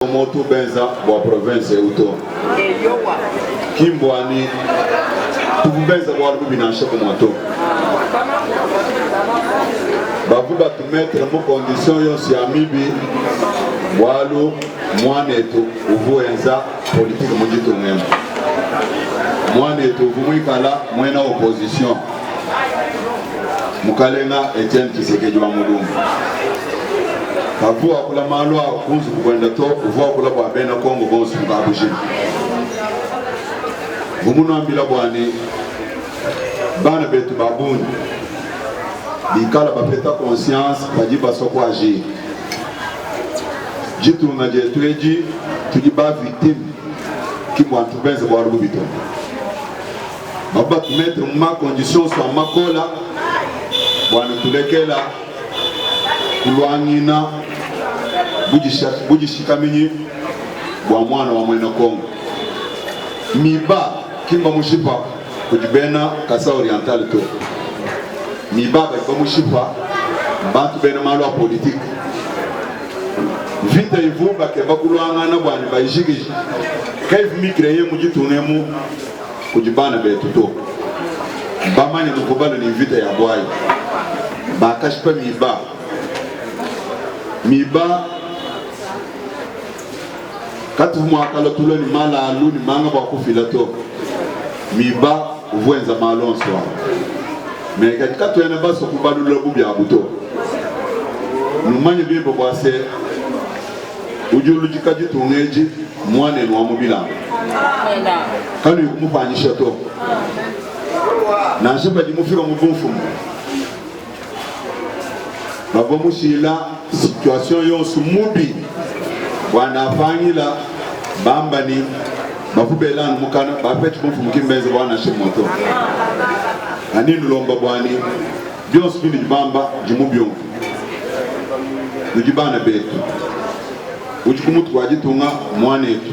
Moto benza wa province uto Kimbwani tubenza wa rubi na shako moto bavuba tu mettre mo condition yo si amibi walo mwanetu uvuenza politique mujito ngema mwanetu uvumwikala mwena opposition mukalenga Etienne Tshisekedi wa Mulumba Kavuwa kula malwa kunzu kukwenda to uvuwa kula bwa bena Kongo bonsu mkabushi Vumuno ambila bwani bana betu babuni bikala bapeta conscience bajiba soko agir jitu nga jetueji tujiba victime kibwa ntubenze bwa rubito baba tumetre ma condition so makola bwana tulekela kulwangina bujishikamenyi bwa mwana wa mwena Kongo miba kimba mushipa kujibena kasa oriental to miba ba mushipa bantu bena malo a politique vita ivumba ke bakulwangana bwana bayishiki kaiv mikreye mujitunemu kujibana betu to bamani nukubalo ni vita ya bwai bakashpa miba katu mwakalo tulo ni mala alu ni manga ba kufilato miba uvuenza malonso me katika to yana baso kubalu lobu bya buto numanye bimbo bwase ujulujika jitungeji mwane no amubila kanu yukumufanyisha to na shamba jimufika mubumfumu babo mushila situation yonsu mubi wanafanyila bambani bafubelana mukana bapeti mfu mkimbeze bwana shimoto anini lomba bwani byonsu bindi bamba jimubyo nujibana betu ujikumutu wajitunga mwanetu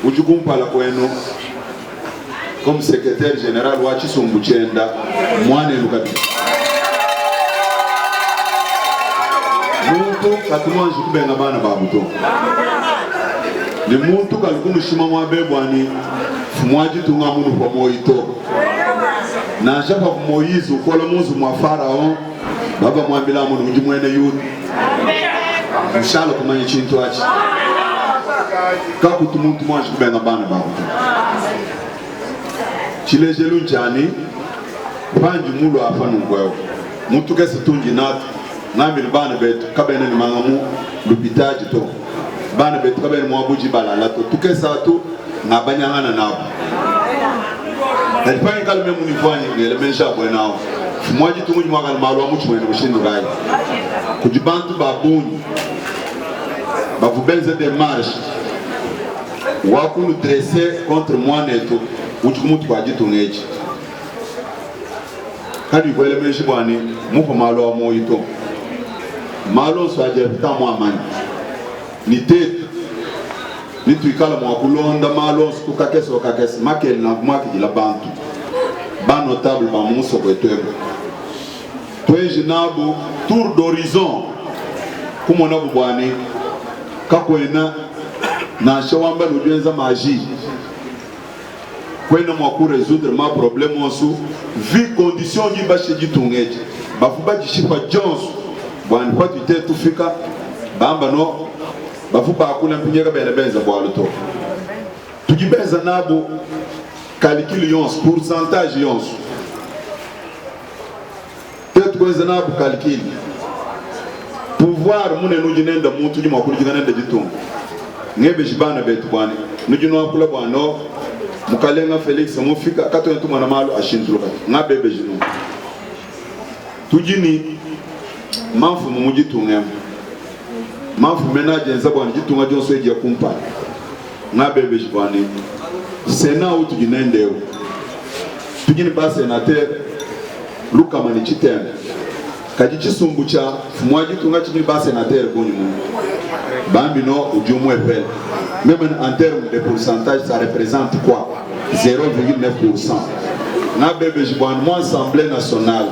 ujikumpala kwenu comme secrétaire général wa Chisumbu Chenda mwane lukati muntu katumanje kubenga bana babuto ni muntu kalikumu shima mwabe bwani fumwaji tunga munu kwa moito na shaka Moizu kola muzu mwa Farao baba mwambila munu ujimwene yudu mshalo kumanye chintu achi kakutu muntu mwaji kubenga bana babuto chilejelu njani banji mulu afanu ngwewe muntu kese tunji natu ngambil bana betu kabene ni mangamu lupitaji to bana betu kabene mwabuji balala to tukesa tu ngabanyangana nabo nalifanya kalme munifanye ngele mensha bwenao mwaji tunji mwagal malwa muchi mwene bushindu gai kujibantu babuni bavubenze de marche wakunu dresser contre moi neto uchumutu kwa jitu ngeji kadi kwele menshi bwani mupo malo wa moito malo swaje tamu amani ni tetu ni tuikala mwa kulonda malo tukakese wakakese makel na mwaki jila bantu ba notable ba muso kwetwego tweji nabu tour d'horizon kumo nabu bwani kakwena na shawamba nujenza maji kwena mwaku résoudre ma problème onsu vi condition di bashe jitungeje bafuba jishipa jonsu bwani kwa tuite tufika bamba no bafuba akuna mpinyeka bene benza bwaluto tujibeza nabo calcul yonsu pourcentage yonsu tetu kweza nabo calcul pouvoir mune nujinenda muntu jima kulijinenda jitunga ngebe jibana betu bwani nujinwa kula bwano mukalenga Felix mufika kato ntuma na malo ashintuluka ngabebe jinu tujini manfu mumujitunga manfu menaje nzabwa njitunga jonso eje kumpa ngabebe jibani sena utujinendeo tujini ba sénateur Luka Manichitene kaji Chisumbu cha mwaji tunga chini ba sénateur boni mu bambi no ujumu epel même en termes de pourcentage ça représente quoi 0,9%. Na bébé jibouan moi Assemblée nationale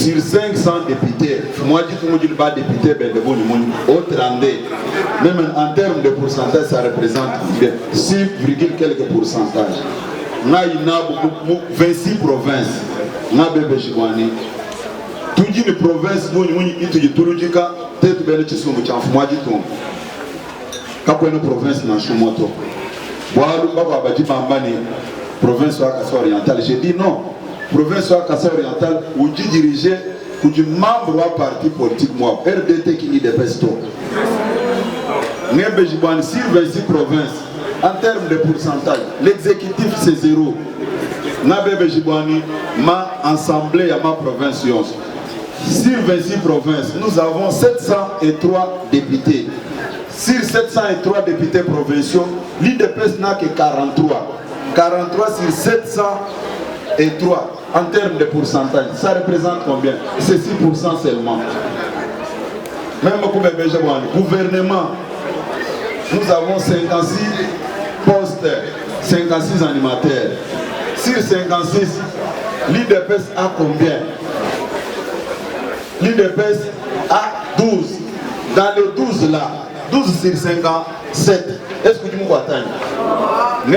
sur 500 députés, moi je dis que pas député, ben de bon autre année, même en termes de pourcentage, ça représente 6, quelques pourcentages. On a 26 provinces. On a bébé Chigwani. Tout une province, nous avons dit tout le monde, peut-être que nous avons fait moi du tout. Quand on a une province, nous avons fait moi tout. Voilà, nous avons dit province orientale. J'ai dit non. Province orientale, où tu dirigeais, où tu membre d'un parti politique, moi, RDT qui est des pestos. Nous avons dit sur 26 provinces, en termes de pourcentage, l'exécutif c'est 0. Nous avons dit ma assemblée à ma province. Sur 26 provinces, nous avons 703 députés. Sur 703 députés provinciaux, l'IDPS n'a que 43. 43 sur 703 en termes de pourcentage. Ça représente combien? C'est 6% seulement. Même pour le gouvernement, nous avons 56 postes, 56 animateurs. Sur 56, l'IDPS a combien? L'IDPS a 12. Dans les 12 là, 12 sur 57, est-ce que tu me vois? Nous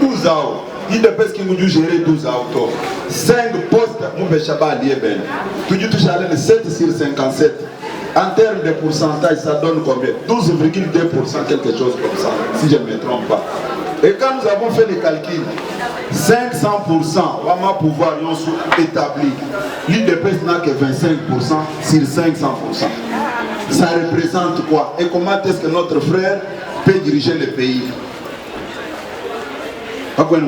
12 ans, l'IDPS qui nous gérer 12 ans. 5 postes, nous avons lié. Tu dis touches à 7 sur 57. En termes de pourcentage, ça donne combien? 12,2%, quelque chose comme ça, si je ne me trompe pas. Et quand nous avons fait les calculs, 500%, on va pouvoir établir. L'IDPS n'a que 25% sur 500%. Ça représente quoi? Et comment est-ce que notre frère peut diriger le pays? Et après,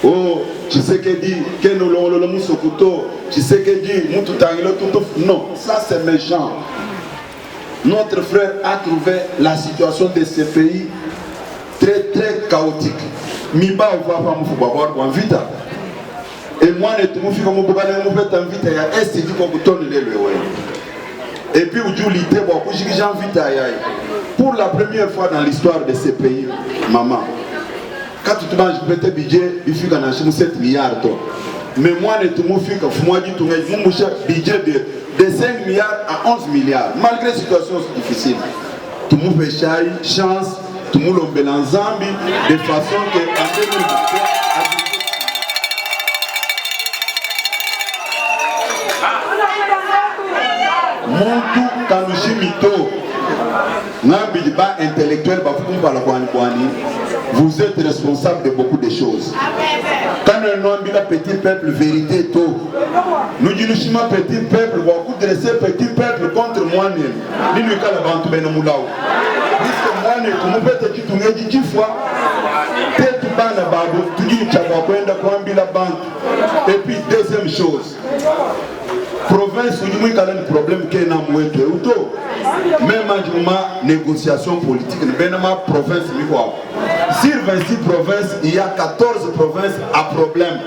oh, tu sais que dit, tu sais que dit, non, ça c'est méchant. Notre frère a trouvé la situation de ce pays très très chaotique. Miba va pas me faire voir vite. Et moi, je me suis dit et puis, pour la première fois dans l'histoire de ce pays, maman, quand tu manges un budget, il faut que 7 milliards. Mais moi, je me suis dit budget de 5 milliards à 11 milliards, malgré la situation difficile. Tout le monde fait chance, tout le monde fait l'ensemble, de façon que en 2023, Montou Kanushi Mito, Nambiba intellectuel, vous êtes responsable de beaucoup de choses. Quand nous avons un petit peuple, vérité, tout. Nous disons petit peuple, beaucoup dresser petit peuple contre moi-même. Nous nous calabantons ben moulao. Puisque moi-même, comme vous faites tout le 10 fois, tête bana babo, tu dis que tu vas prendre la banque. Et puis deuxième chose. Province où il y a un problème qui est dans le monde. Même en négociation politique, la province, sur 26 provinces, il y a 14 provinces à problème.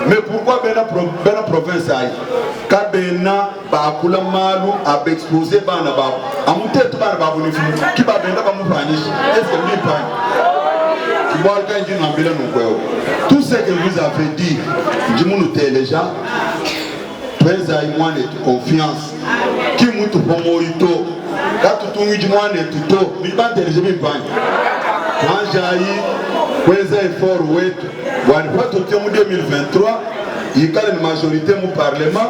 Mais pourquoi la province a quand Bena Bakula Malou a exposé Banaba, à mon tête qui va venir à mon panier, est-ce que lui paye? Tout ce que vous avez dit, je vous les gens. Confiance qui m'a tout pour moi quand tu es moi et tout mais pas de jamais pas quand j'ai effort ouais voilà pas tout en 2023 il y a une majorité au parlement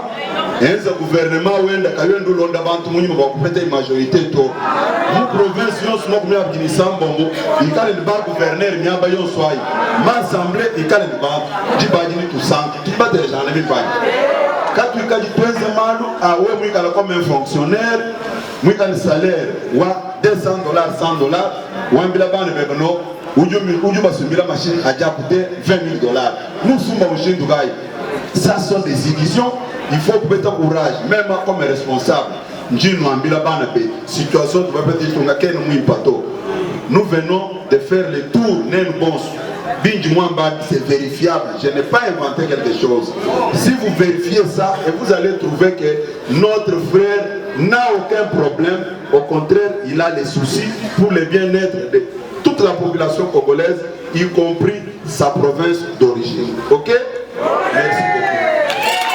et un gouvernement où il y a une longue avant tout le monde va peut-être majorité tout mon province nous sommes bien Afghanistan bon il y a une barre gouverneur il y a bayon soy ma assemblée il y a une barre du badini tout sang tu pas de gens ne pas quand tu as dit 15 malou, ah ouais, moi comme un fonctionnaire, moi quand le salaire, ouais, $200, $100, ou un bilan de bégono, ou du basumi la machine a déjà coûté $20,000. Nous sommes au chien du gars. Ça sont des illusions, il faut mettre courage, même comme responsable. Nous avons une situation qui va être nous venons de faire le tour d'un bon. C'est vérifiable, je n'ai pas inventé quelque chose. Si vous vérifiez ça, et vous allez trouver que notre frère n'a aucun problème, au contraire, il a les soucis pour le bien-être de toute la population congolaise, y compris sa province d'origine. Ok? Merci.